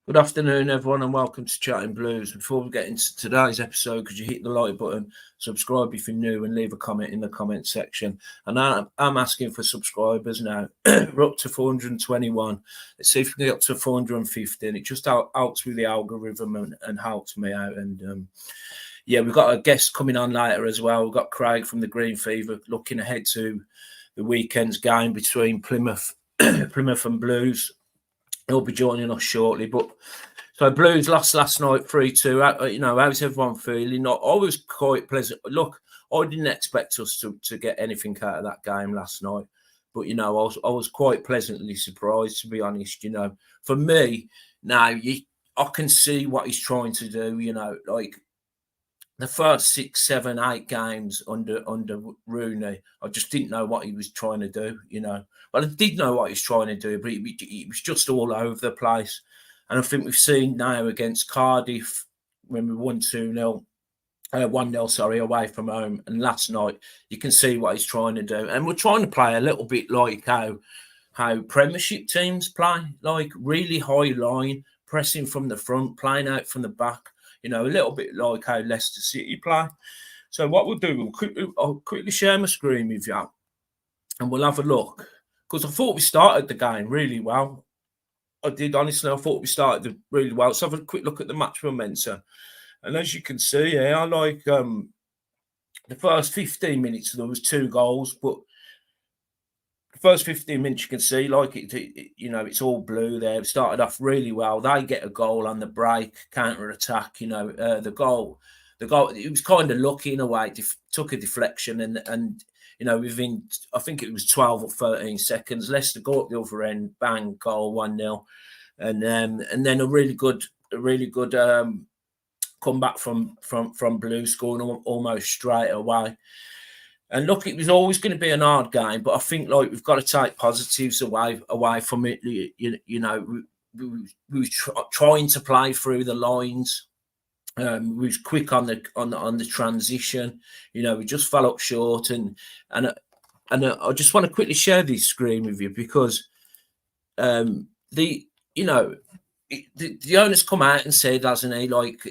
Good afternoon, everyone, and welcome to Chatting Blues. Before we get into today's episode, could you hit the like button, subscribe if you're new, and leave a comment in the comment section? And I'm asking for subscribers now. We're up to 421. Let's see if we can get up to 450. And it just helps with the algorithm and helps me out. And yeah, we've got a guest coming on later as well. We've got Craig from the Green Fever looking ahead to the weekend's game between Plymouth and Blues. He'll be joining us shortly. But so Blues lost last night 3-2. How's everyone feeling? I was quite pleasant. Look, I didn't expect us to get anything out of that game last night. But, I was quite pleasantly surprised, to be honest. For me, now, I can see what he's trying to do, like the first 6, 7, 8 games under Rooney, I just didn't know what he was trying to do, Well, I did know what he's trying to do, but he was just all over the place. And I think we've seen now against Cardiff when we won 2-0, 1-0, away from home. And last night, you can see what he's trying to do. And we're trying to play a little bit like how Premiership teams play, like really high line, pressing from the front, playing out from the back. A little bit like how Leicester City play. So what we'll do, I'll quickly share my screen with you and we'll have a look. Because I thought we started the game really well. I did, honestly. I thought we started really well. So have a quick look at the match momentum. And as you can see here, I like the first 15 minutes, there was 2 goals. But the first 15 minutes, you can see, like, it's all blue there. It started off really well. They get a goal on the break, counter-attack, the goal, it was kind of lucky in a way. It took a deflection and within, I think it was 12 or 13 seconds, Leicester go up the other end, bang, goal, 1-0. And then a really good comeback from Blue, scoring almost straight away. And look, it was always going to be an hard game, but I think we've got to take positives away from it. We were trying to play through the lines. We was quick on the transition. We just fell up short, and I just want to quickly share this screen with you because the owner's come out and said, hasn't he, like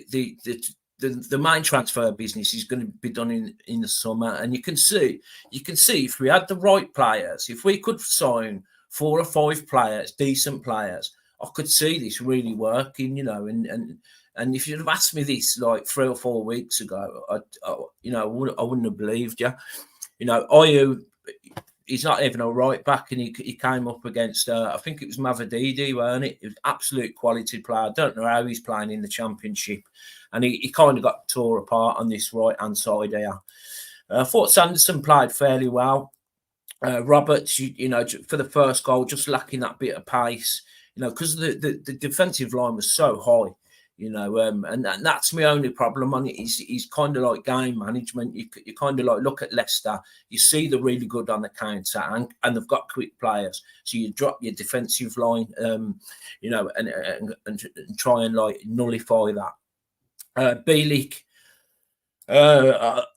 the main transfer business is going to be done in the summer, and you can see if we had the right players, if we could sign 4 or 5 players, decent players, I could see this really working, and if you'd have asked me this like 3 or 4 weeks ago, I wouldn't have believed you. Ayew, he's not even a right back, and he came up against, I think it was Mavididi, weren't it? It was absolute quality player. I don't know how he's playing in the Championship. And he kind of got tore apart on this right-hand side here. I thought Sanderson played fairly well. Roberts, for the first goal, just lacking that bit of pace, because the defensive line was so high. And that's my only problem on it. He's kind of like game management. You kind of like look at Leicester, you see they're really good on the counter and they've got quick players. So you drop your defensive line, and try and like nullify that. Bielik,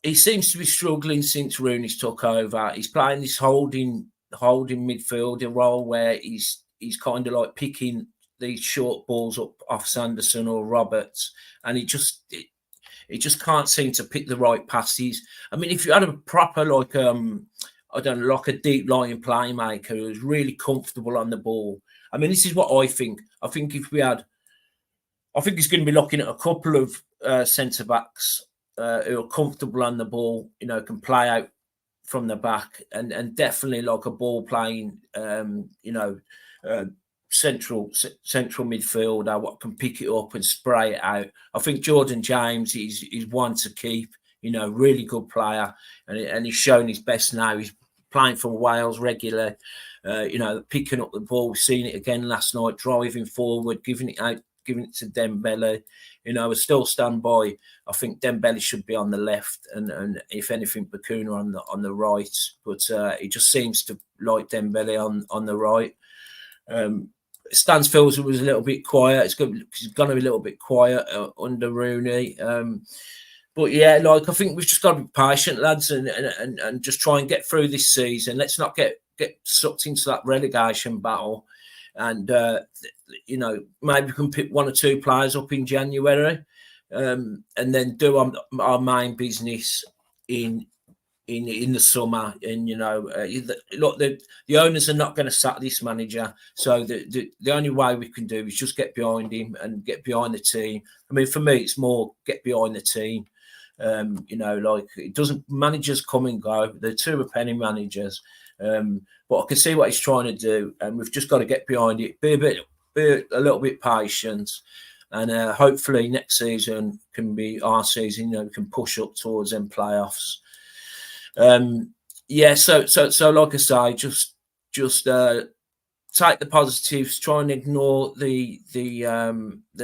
he seems to be struggling since Rooney's took over. He's playing this holding midfielder role where he's kind of like picking these short balls up off Sanderson or Roberts, and he just can't seem to pick the right passes. I mean, if you had a proper like a deep lying playmaker who's really comfortable on the ball. I mean, this is what I think. I think he's going to be looking at a couple of centre backs who are comfortable on the ball, can play out from the back, and definitely like a ball playing, central midfielder what can pick it up and spray it out. I think Jordan James is one to keep. Really good player, and he's shown his best now. He's playing for Wales regularly. Picking up the ball. We've seen it again last night, driving forward, giving it out, giving it to Dembele. I still stand by. I think Dembele should be on the left, and if anything, Bakuna on the right. But he just seems to like Dembele on the right. Stansfield was a little bit quiet. It's going to be a little bit quiet under Rooney. But yeah, I think we've just got to be patient, lads, and just try and get through this season. Let's not get sucked into that relegation battle. and maybe we can pick 1 or 2 players up in January, and then do our main business in the summer. And look, the owners are not going to sack this manager, so the only way we can do is just get behind him and get behind the team. I mean, for me, it's more get behind the team. Like, it doesn't, managers come and go. They're 2 penny managers, but I can see what he's trying to do, and we've just got to get behind it, be a little bit patient, and hopefully next season can be our season. We can push up towards them playoffs. So like I say, just take the positives, try and ignore the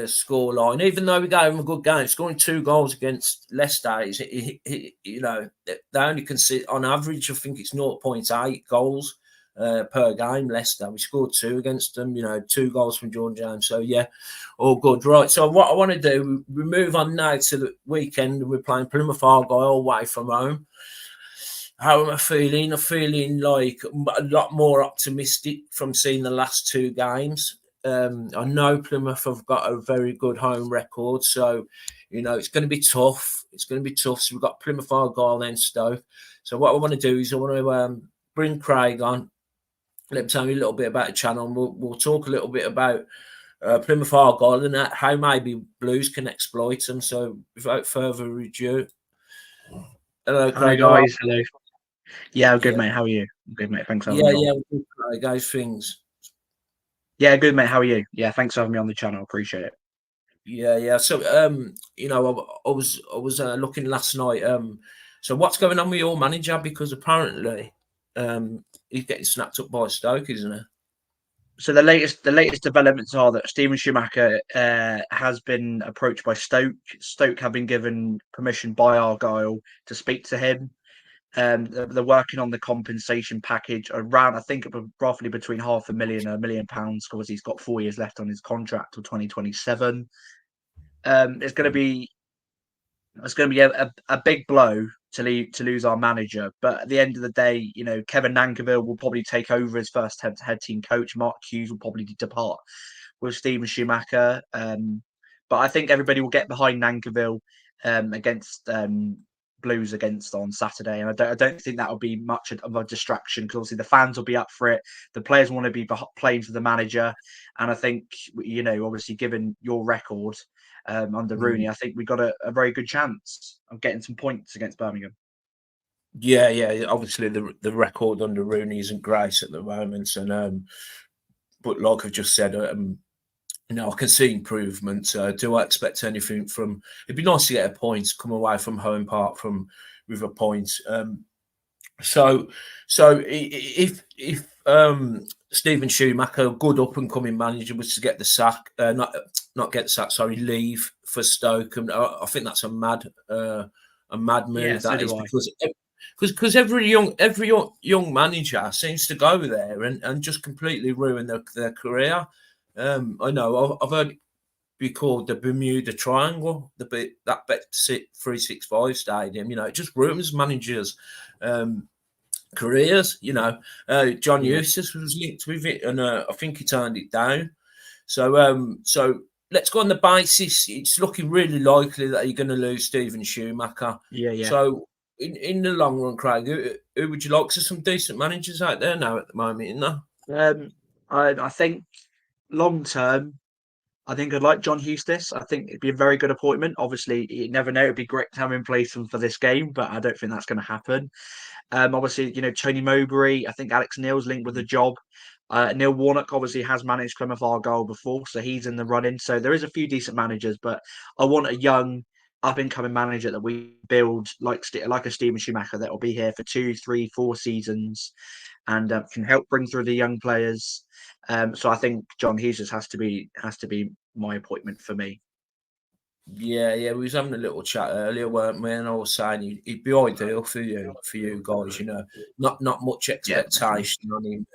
score line. Even though we gave them a good game, scoring 2 goals against Leicester, they only concede on average, I think it's 0.8 goals per game. Leicester, we scored 2 against them. 2 goals from Jordan James. So yeah, all good. Right. So what I want to do, we move on now to the weekend, and we're playing Plymouth Argyle away from home. How am I feeling? I'm feeling like a lot more optimistic from seeing the last 2 games. I know Plymouth have got a very good home record, so it's going to be tough. It's going to be tough. So we've got Plymouth Argyle, then Stoke. So what I want to do is I want to bring Craig on. Let him tell me a little bit about the channel, and we'll talk a little bit about Plymouth Argyle and how maybe Blues can exploit them. So without further ado, hello, Craig. Hi guys. Hello. Yeah, I'm good, mate. How are you? I'm good, mate. Thanks for having me on. Good, guys. Things. Yeah, good, mate. How are you? Yeah, thanks for having me on the channel. Appreciate it. Yeah. So, I was looking last night. So what's going on with your manager? Because apparently, he's getting snapped up by Stoke, isn't he? So the latest developments are that Steven Schumacher has been approached by Stoke. Stoke have been given permission by Argyle to speak to him. They're working on the compensation package around, I think, roughly between £500,000 and £1 million, because he's got 4 years left on his contract till 2027. It's going to be a big blow to lose our manager, but at the end of the day, Kevin Nankivell will probably take over as first head team coach. Mark Hughes will probably depart with Steven Schumacher. But I think everybody will get behind Nankivell against Blues against on Saturday, and I don't think that will be much of a distraction, because obviously the fans will be up for it. The players want to be playing for the manager, and I think obviously given your record under Rooney, I think we got a very good chance of getting some points against Birmingham. Yeah. Obviously, the record under Rooney isn't great at the moment, and but like I've just said, I can see improvements. Do I expect anything from? It'd be nice to get a point, come away from home park with a point. So if Steven Schumacher, a good up and coming manager, was to get the sack, not get the sack, sorry, leave for Stoke, and I think that's a mad move. Yeah, that is, because every young manager seems to go there and just completely ruin their career. I know I've heard it be called the Bermuda Triangle, that Bet365 stadium. It just ruins managers' careers. John Eustace was linked with it, and I think he turned it down. So let's go on the basis it's looking really likely that you're going to lose Steven Schumacher. Yeah. So in the long run, Craig, who would you like? There's some decent managers out there now at the moment, isn't there? I think long term, I think I'd like John Eustace. I think it'd be a very good appointment. Obviously, you never know. It'd be great to have him in place for this game, but I don't think that's going to happen. Obviously, Tony Mowbray. I think Alex Neil's linked with the job. Neil Warnock obviously has managed Plymouth Argyle before, so he's in the running. So there is a few decent managers, but I want a young, up-and-coming manager that we build like a Steven Schumacher that will be here for 2, 3, 4 seasons and can help bring through the young players. So I think John Hughes has to be my appointment for me. Yeah, we was having a little chat earlier, weren't we? And I was saying he'd be ideal for you guys. Not much expectation on him.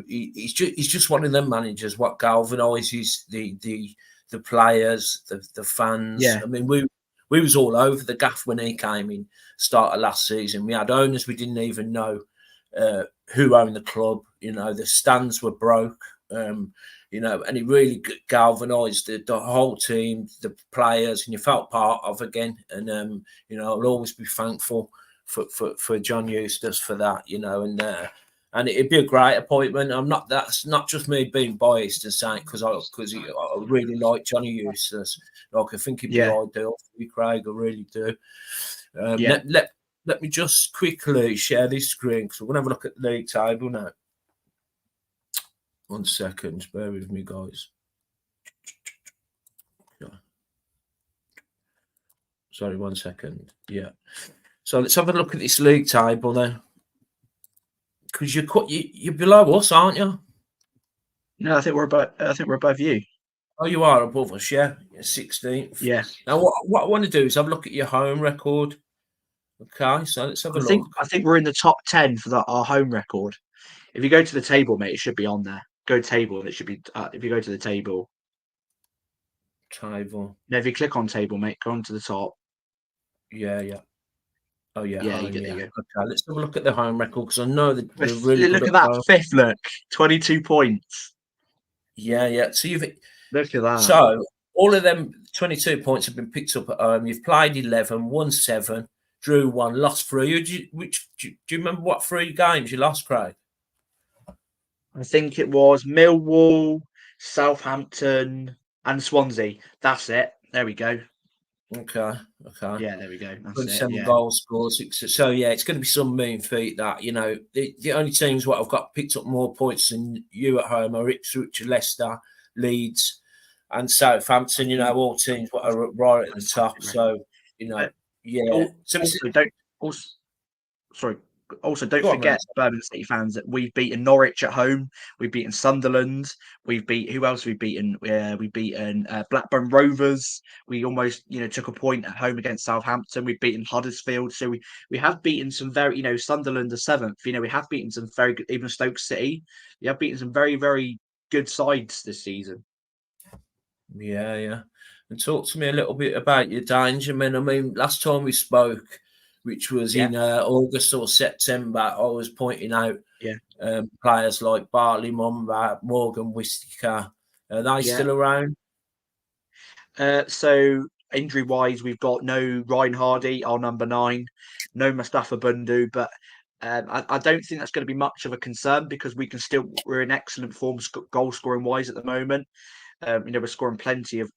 He's just one of them managers. What galvanises the players, the fans. Yeah. I mean, we was all over the gaff when he came in start of last season. We had owners we didn't even know who owned the club. The stands were broke. And he really galvanised the whole team, the players, and you felt part of again. And I'll always be thankful for John Eustace for that. And it'd be a great appointment. That's not just me being biased and saying because I really like Johnny Eustace. Like I think he'd be Yeah, ideal for you, Craig. I really do. yeah. Let me just quickly share this screen because we're gonna have a look at the league table now. 1 second, bear with me, guys. Sorry, 1 second. Yeah. So let's have a look at this league table then, because you're below us, aren't you? No, I think we're above you. Oh, you are above us, yeah. 16th. Yeah. Now, what I want to do is have a look at your home record. Okay, so let's have a look. I think we're in the top 10 for our home record. If you go to the table, mate, it should be on there. Go table, and it should be. If you go to the table, Table. now if you click on table, mate, go on to the top. Yeah. Oh, yeah, Yeah, home, there yeah. you go. Okay, let's have a look at the home record because I know that we're Let's really good look at at that home. fifth look, 22 points. Yeah. So Look at that. So all of them 22 points have been picked up at home. You've played 11, won 7, drew 1, lost 3. Do you remember what 3 games you lost, Craig? I think it was Millwall, Southampton, and Swansea. That's it. There we go. Okay. Yeah, there we go. That's it. 27 Yeah. goals scored. So yeah, it's going to be some mean feat. That the only teams what have got picked up more points than you at home are Ipswich, Leicester, Leeds, and Southampton. All teams what are right at the top. So yeah. Also, don't also sorry. Also, don't Go on, man. forget, Birmingham City fans, that we've beaten Norwich at home. We've beaten Sunderland. Who else? We've beaten. We've beaten Blackburn Rovers. We almost, took a point at home against Southampton. We've beaten Huddersfield. So we have beaten some very, Sunderland the 7th. We have beaten some very good, even Stoke City. We have beaten some very, very good sides this season. Yeah. And talk to me a little bit about your danger, man. I mean, last time we spoke, which was in August or September, I was pointing out players like Bartley, Mumba, Morgan, Whittaker. Are they still around? So injury-wise, we've got no Ryan Hardy, our number 9, no Mustafa Bundu, but I don't think that's going to be much of a concern because we're in excellent form goal scoring wise at the moment. We're scoring plenty of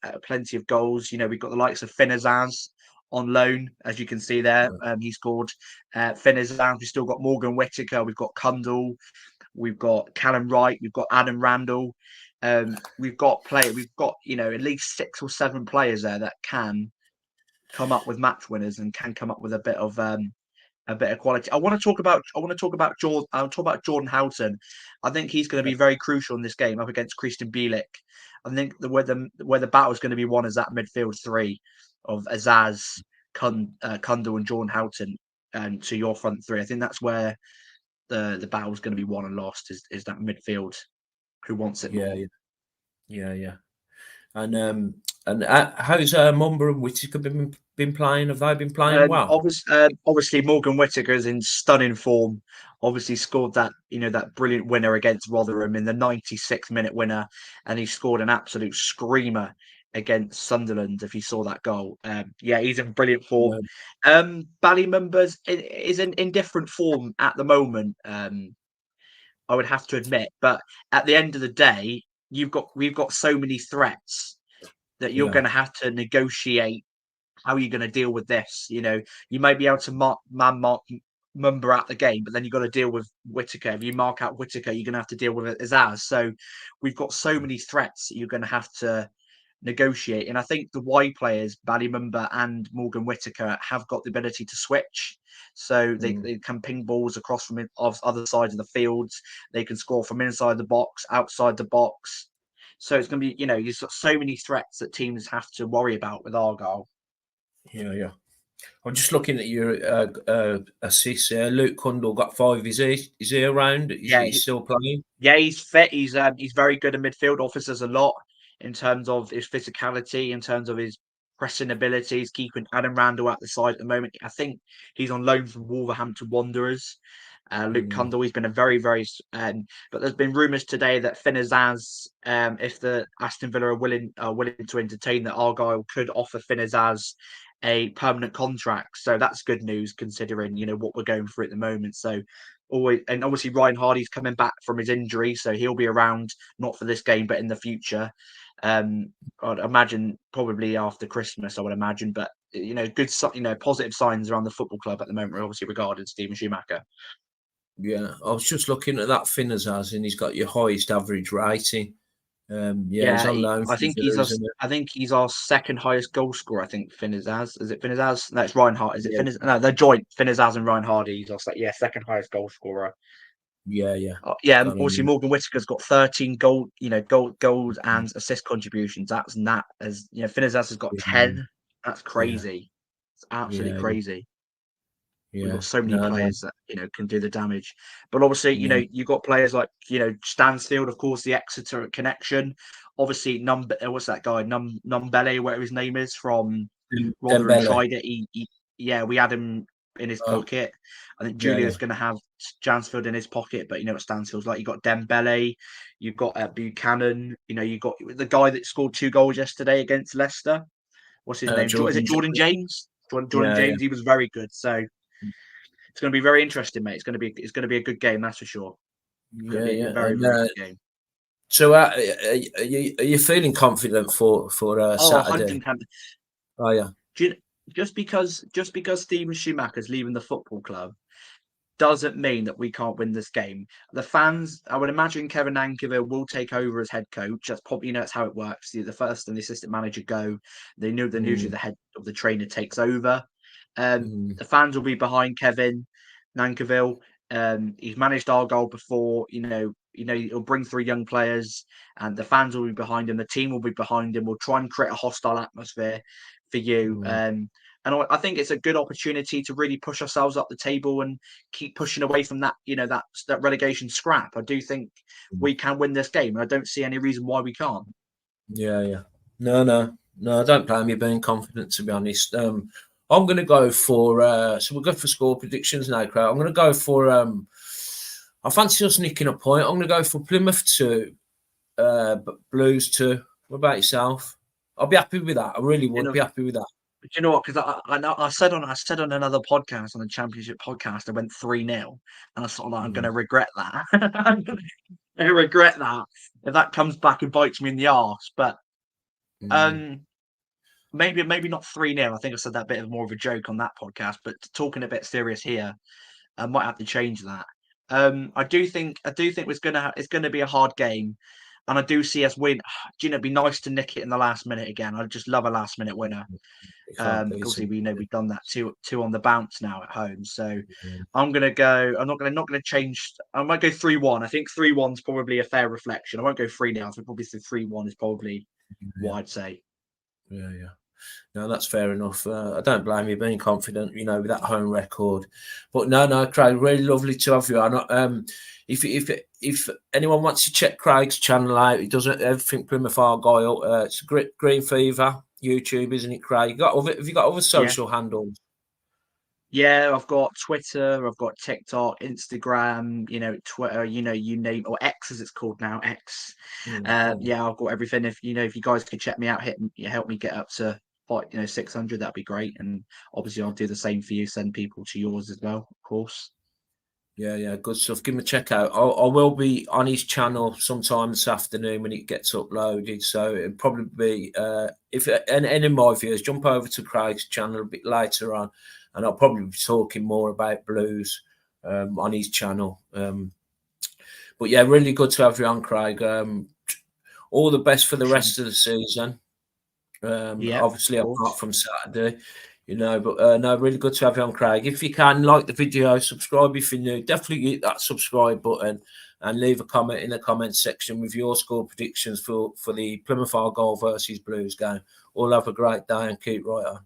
goals. We've got the likes of Finazaz on loan, as you can see there. He scored. Finazaz. We've still got Morgan Whittaker. We've got Kundal. We've got Callum Wright. We've got Adam Randall. We've got at least 6 or 7 players there that can come up with match winners and can come up with a bit of quality. I want to talk about Jordan Houghton. I think he's going to be very crucial in this game up against Christian Bielik. I think where the battle is going to be won is that midfield 3 of Azaz, Kundal, and Jordan Houghton, and to your front 3. I think that's where the battle is going to be won and lost is that midfield. Who wants it more? Yeah. And how's Mumba and Whittaker been playing? Have they been playing well? Obviously, Morgan Whittaker is in stunning form. Obviously, scored that brilliant winner against Rotherham in the 96th minute winner, and he scored an absolute screamer against Sunderland. If you saw that goal, he's in brilliant form. Bally Mumbas is in different form at the moment. I would have to admit, but at the end of the day, we've got so many threats that you're going to have to negotiate how are you going to deal with this. You may be able to mark Mumba out the game, but then you've got to deal with Whittaker. If you mark out Whittaker, you're going to have to deal with it as ours. So we've got so many threats that you're going to have to negotiate. And I think the wide players, Mumba and Morgan Whittaker, have got the ability to switch. So they can ping balls across from other sides of the fields. They can score from inside the box, outside the box. So it's going to be, you've got so many threats that teams have to worry about with Argyle. Yeah. I'm just looking at your assists here. Luke Kundal got 5. Is he around? Is he still playing? Yeah, he's fit. He's very good in midfield. Offers us a lot in terms of his physicality, in terms of his pressing abilities, keeping Adam Randall at the side at the moment. I think he's on loan from Wolverhampton Wanderers. Luke Cundle, he's been a very, very. But there's been rumours today that Finn Azaz, if the Aston Villa are willing to entertain, that Argyle could offer Finn Azaz a permanent contract. So that's good news considering what we're going through at the moment. So obviously Ryan Hardy's coming back from his injury, so he'll be around not for this game but in the future. I'd imagine probably after Christmas, I would imagine. But good, positive signs around the football club at the moment, obviously regarding Steven Schumacher. Yeah, I was just looking at that Finners and he's got your highest average rating. He's on loan. I think he's our second highest goal scorer. I think Finn Azaz. Is it Finn Azaz? No, it's Ryan Hardy. Is it Finn? No, they're joint. Finn Azaz and Ryan Hardy. He's our second highest goal scorer. Yeah. Obviously Morgan Whittaker's got 13 goals and assist contributions. That's that. As Finn Azaz has got 10. That's crazy. It's absolutely crazy. We've got so many players that can do the damage, but obviously you've got players like Stansfield, of course, the Exeter connection. Obviously, what's that guy Numbele, whatever his name is, from Rotherham tried it. We had him in his pocket. I think Julio's going to have Stansfield in his pocket, but what Stansfield's like. You got Dembele, you've got Buchanan. You got the guy that scored 2 goals yesterday against Leicester. What's his name? Is it Jordan James? Jordan James. He was very good. So. It's going to be very interesting, mate. It's going to be a good game, that's for sure. Very good game. So, are you feeling confident for Saturday? 110%. Oh yeah. Just because Steven Schumacher's leaving the football club doesn't mean that we can't win this game. The fans, I would imagine Kevin Ankerville will take over as head coach. That's probably that's how it works. The first and the assistant manager go. They know that usually the head of the trainer takes over. The fans will be behind Kevin Nankerville. He's managed Argyle before. He'll bring 3 young players, and the fans will be behind him. The team will be behind him. We'll try and create a hostile atmosphere for you. And I think it's a good opportunity to really push ourselves up the table and keep pushing away from that, that relegation scrap. I do think we can win this game, and I don't see any reason why we can't. Yeah. No, I don't blame you being confident, to be honest. I'm going to go for, so we'll go for score predictions now, Craig. I'm going to go for, I fancy us nicking a point. I'm going to go for Plymouth 2, Blues 2. What about yourself? I'll be happy with that. I really would be happy with that. But you know what? Because I said on another podcast, on the Championship podcast, I went 3-0, and I thought I'm going to regret that. I'm going to regret that if that comes back and bites me in the arse. But maybe not 3-0. I think I said that bit of more of a joke on that podcast. But talking a bit serious here, I might have to change that. I do think it's going to be a hard game. And I do see us win. It'd be nice to nick it in the last minute again. I just love a last minute winner. Obviously, we know we've done that two on the bounce now at home. So I'm gonna go. I'm not gonna change. I might go 3-1. I think 3-1 is probably a fair reflection. I won't go 3-0. I think probably 3-1 is probably what I'd say. Yeah. No, that's fair enough. I don't blame you being confident, with that home record. But no, Craig, really lovely to have you on. If anyone wants to check Craig's channel out, he does everything Plymouth Argyle. It's Green Fever YouTube, isn't it, Craig? Have you got other social handles? Yeah, I've got Twitter, I've got TikTok, Instagram, Twitter, you name, or X as it's called now, X. I've got everything. If you guys could check me out, help me get up to 600, that'd be great. And obviously I'll do the same for you, send people to yours as well, of course. Yeah, good stuff. Give him a check out. I will be on his channel sometime this afternoon when it gets uploaded. So it'll probably be, if any of my viewers, jump over to Craig's channel a bit later on, and I'll probably be talking more about Blues on his channel. But yeah, really good to have you on, Craig. All the best for the rest of the season. Obviously, apart from Saturday. But no, really good to have you on, Craig. If you can, like the video, subscribe if you're new. Definitely hit that subscribe button and leave a comment in the comment section with your score predictions for the Plymouth Argyle versus Blues game. All have a great day and keep right on.